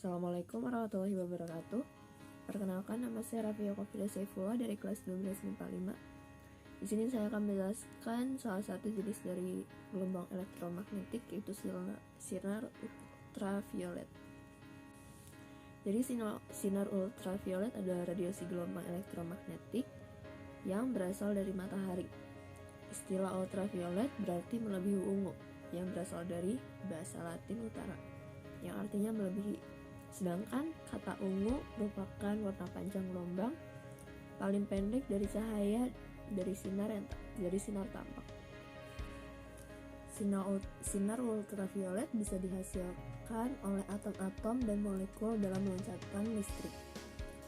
Assalamualaikum warahmatullahi wabarakatuh. Perkenalkan, nama saya Rafia Kofida Saifullah dari kelas 12 MIPA 5. Di sini saya akan menjelaskan salah satu jenis dari gelombang elektromagnetik, yaitu sinar ultraviolet. Jadi sinar ultraviolet adalah radiasi gelombang elektromagnetik yang berasal dari matahari. Istilah ultraviolet berarti melebihi ungu, yang berasal dari bahasa Latin utara, yang artinya melebihi. Sedangkan kata ungu merupakan warna panjang gelombang paling pendek dari cahaya dari sinar tampak. Sinar ultraviolet bisa dihasilkan oleh atom-atom dan molekul dalam memancarkan listrik.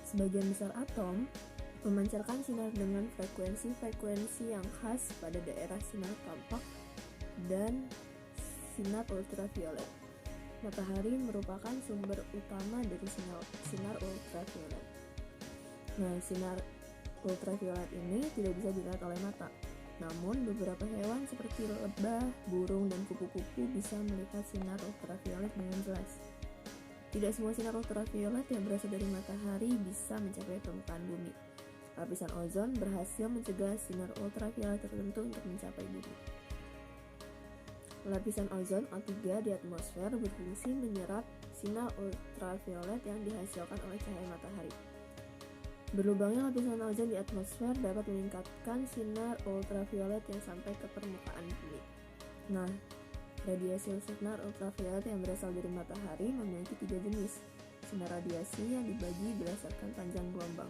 Sebagian besar atom memancarkan sinar dengan frekuensi yang khas pada daerah sinar tampak dan sinar ultraviolet. Matahari merupakan sumber utama dari sinar ultraviolet. Nah, sinar ultraviolet ini tidak bisa dilihat oleh mata. Namun, beberapa hewan seperti lebah, burung, dan kupu-kupu bisa melihat sinar ultraviolet dengan jelas. Tidak semua sinar ultraviolet yang berasal dari matahari bisa mencapai permukaan bumi. Lapisan ozon berhasil mencegah sinar ultraviolet tertentu untuk mencapai bumi. Lapisan ozon O3 di atmosfer berfungsi menyerap sinar ultraviolet yang dihasilkan oleh cahaya matahari. Berlubangnya lapisan ozon di atmosfer dapat meningkatkan sinar ultraviolet yang sampai ke permukaan bumi. Nah, radiasi sinar ultraviolet yang berasal dari matahari memiliki 3 jenis. Sinar radiasi yang dibagi berdasarkan panjang gelombang.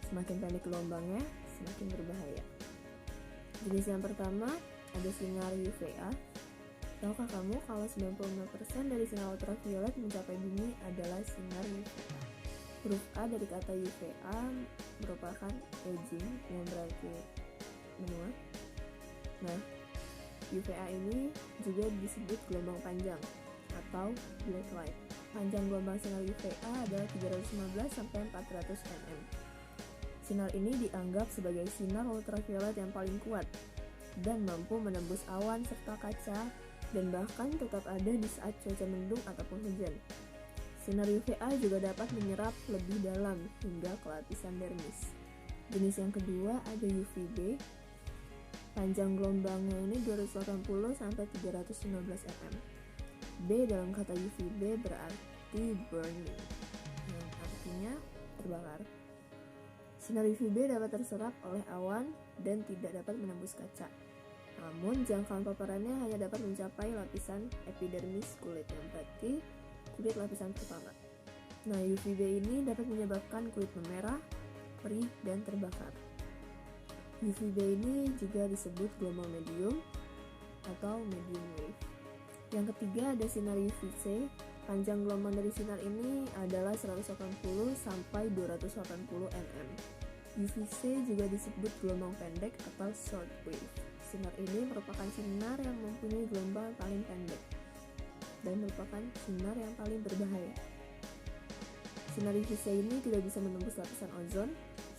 Semakin pendek gelombangnya, semakin berbahaya. Jenis yang pertama ada sinar UVA. Tahukah kamu kalau 95% dari sinar ultraviolet mencapai bumi adalah sinar UVA? Huruf A dari kata UVA merupakan aging, yang berarti menua. Nah, UVA ini juga disebut gelombang panjang atau black light. Panjang gelombang sinar UVA adalah 315 sampai 400 nm. Sinar ini dianggap sebagai sinar ultraviolet yang paling kuat dan mampu menembus awan serta kaca dan bahkan tetap ada di saat cuaca mendung ataupun hujan. Sinar UVA juga dapat menyerap lebih dalam hingga ke lapisan dermis. Jenis yang kedua ada UVB. Panjang gelombangnya ini 280 sampai 315 nm. B dalam kata UVB berarti burning, yang artinya terbakar. Sinar UVB dapat terserap oleh awan dan tidak dapat menembus kaca. Namun jangkauan paparannya hanya dapat mencapai lapisan epidermis kulit, yang berarti kulit lapisan pertama. Nah, UVB ini dapat menyebabkan kulit memerah, perih, dan terbakar. UVB ini juga disebut gelombang medium atau medium wave. Yang ketiga ada sinar UVC. Panjang gelombang dari sinar ini adalah 180 sampai 280 nm. UVC juga disebut gelombang pendek atau short wave. Sinar ini merupakan sinar yang mempunyai gelombang paling pendek dan merupakan sinar yang paling berbahaya. Sinar UVC ini tidak bisa menembus lapisan ozon,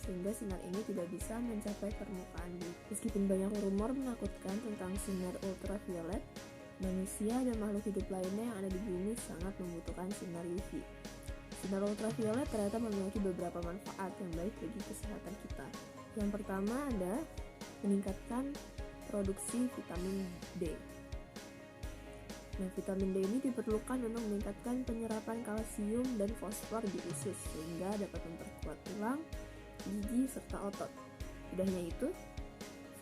sehingga sinar ini tidak bisa mencapai permukaan bumi. Meskipun banyak rumor menakutkan tentang sinar ultraviolet, manusia dan makhluk hidup lainnya yang ada di bumi sangat membutuhkan sinar UV. Sinar ultraviolet ternyata memiliki beberapa manfaat yang baik bagi kesehatan kita. Yang pertama ada meningkatkan produksi vitamin D. Nah, vitamin D ini diperlukan untuk meningkatkan penyerapan kalsium dan fosfor di usus sehingga dapat memperkuat tulang, gigi, serta otot. Tidak hanya itu,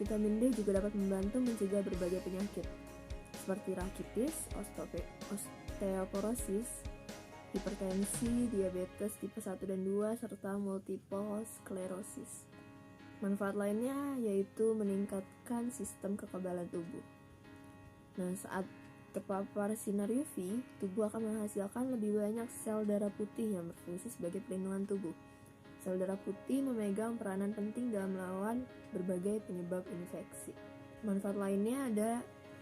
vitamin D juga dapat membantu mencegah berbagai penyakit seperti rakitis, osteoporosis, hipertensi, diabetes tipe 1 dan 2, serta multiple sklerosis. Manfaat lainnya yaitu meningkatkan sistem kekebalan tubuh. Nah, saat terpapar sinar UV, tubuh akan menghasilkan lebih banyak sel darah putih yang berfungsi sebagai pelindungan tubuh. Sel darah putih memegang peranan penting dalam melawan berbagai penyebab infeksi. Manfaat lainnya ada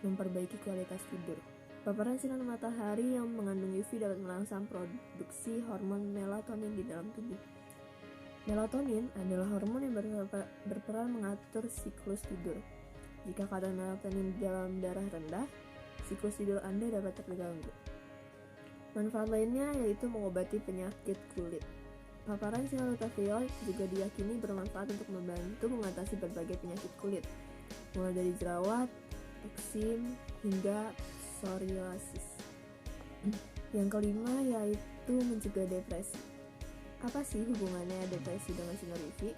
memperbaiki kualitas tidur. Paparan sinar matahari yang mengandung UV dapat merangsang produksi hormon melatonin di dalam tubuh. Melatonin adalah hormon yang berperan mengatur siklus tidur. Jika kadar melatonin dalam darah rendah, siklus tidur Anda dapat terganggu. Manfaat lainnya yaitu mengobati penyakit kulit. Paparan sinar ultraviolet juga diyakini bermanfaat untuk membantu mengatasi berbagai penyakit kulit, mulai dari jerawat, eksim, hingga psoriasis. Yang kelima yaitu mencegah depresi. Apa sih hubungannya depresi dengan sinar UV?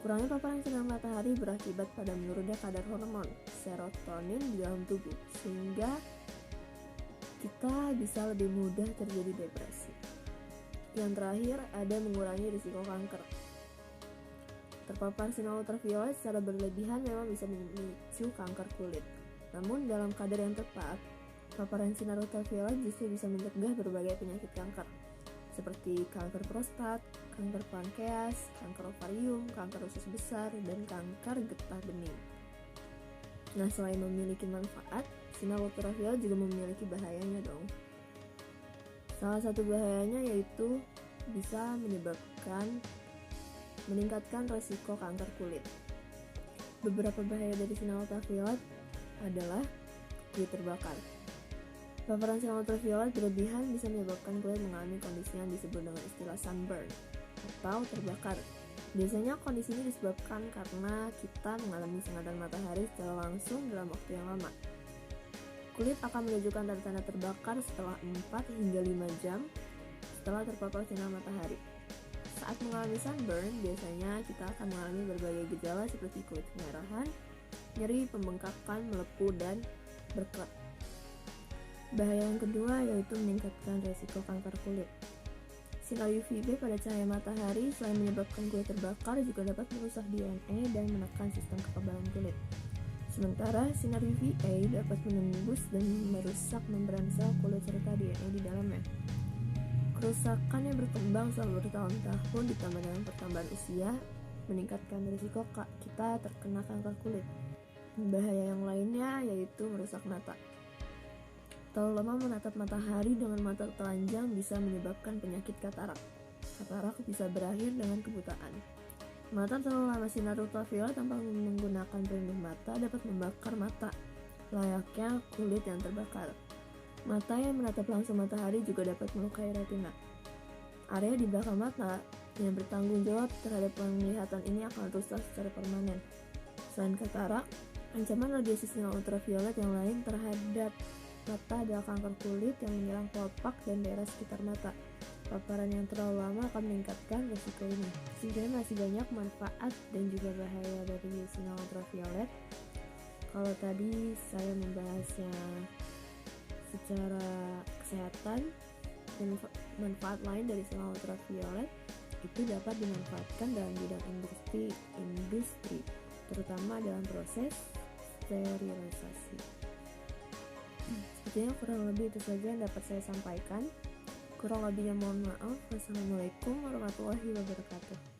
Kurangnya paparan sinar matahari berakibat pada menurunnya kadar hormon serotonin di dalam tubuh, sehingga kita bisa lebih mudah terjadi depresi. Yang terakhir, ada mengurangi risiko kanker. Terpapar sinar ultraviolet secara berlebihan memang bisa memicu kanker kulit. Namun dalam kadar yang tepat, paparan sinar ultraviolet justru bisa mencegah berbagai penyakit kanker, seperti kanker prostat, kanker pankreas, kanker ovarium, kanker usus besar, dan kanker getah bening. Nah, selain memiliki manfaat, sinar ultraviolet juga memiliki bahayanya dong. Salah satu bahayanya yaitu bisa meningkatkan resiko kanker kulit. Beberapa bahaya dari sinar ultraviolet adalah kulit terbakar. Paparan sinar ultraviolet berlebihan bisa menyebabkan kulit mengalami kondisi yang disebut dengan istilah sunburn atau terbakar. Biasanya kondisi ini disebabkan karena kita mengalami sengatan matahari secara langsung dalam waktu yang lama. Kulit akan menunjukkan tanda-tanda terbakar setelah 4 hingga 5 jam setelah terpapar sinar matahari. Saat mengalami sunburn, biasanya kita akan mengalami berbagai gejala seperti kulit kemerahan, nyeri, pembengkakan, melepuh, dan berkelap. Bahaya yang kedua yaitu meningkatkan resiko kanker kulit. Sinar UVB pada cahaya matahari selain menyebabkan kulit terbakar juga dapat merusak DNA dan menekan sistem kekebalan kulit. Sementara sinar UVA dapat menembus dan merusak membran sel kulit serta DNA di dalamnya. Kerusakan yang berkembang selama bertahun-tahun ditambah dengan pertambahan usia meningkatkan risiko kita terkena kanker kulit. Bahaya yang lainnya yaitu merusak mata. Terlalu lama menatap matahari dengan mata telanjang bisa menyebabkan penyakit katarak. Katarak bisa berakhir dengan kebutaan. Mata terlalu lama sinar ultraviolet tanpa menggunakan pelindung mata dapat membakar mata, layaknya kulit yang terbakar. Mata yang menatap langsung matahari juga dapat melukai retina. Area di belakang mata yang bertanggung jawab terhadap penglihatan ini akan rusak secara permanen. Selain katarak, ancaman radiasi sinar ultraviolet yang lain terhadap mata adalah kanker kulit yang menyerang kelopak dan daerah sekitar mata. Paparan yang terlalu lama akan meningkatkan risiko ini. Sebenarnya masih banyak manfaat dan juga bahaya dari sinar ultraviolet. Kalau tadi saya membahasnya secara kesehatan dan manfaat lain dari sinar ultraviolet itu dapat dimanfaatkan dalam bidang industri, terutama dalam proses sterilisasi. Sepertinya kurang lebih itu saja yang dapat saya sampaikan. Kurang lebihnya mohon maaf. Wassalamualaikum warahmatullahi wabarakatuh.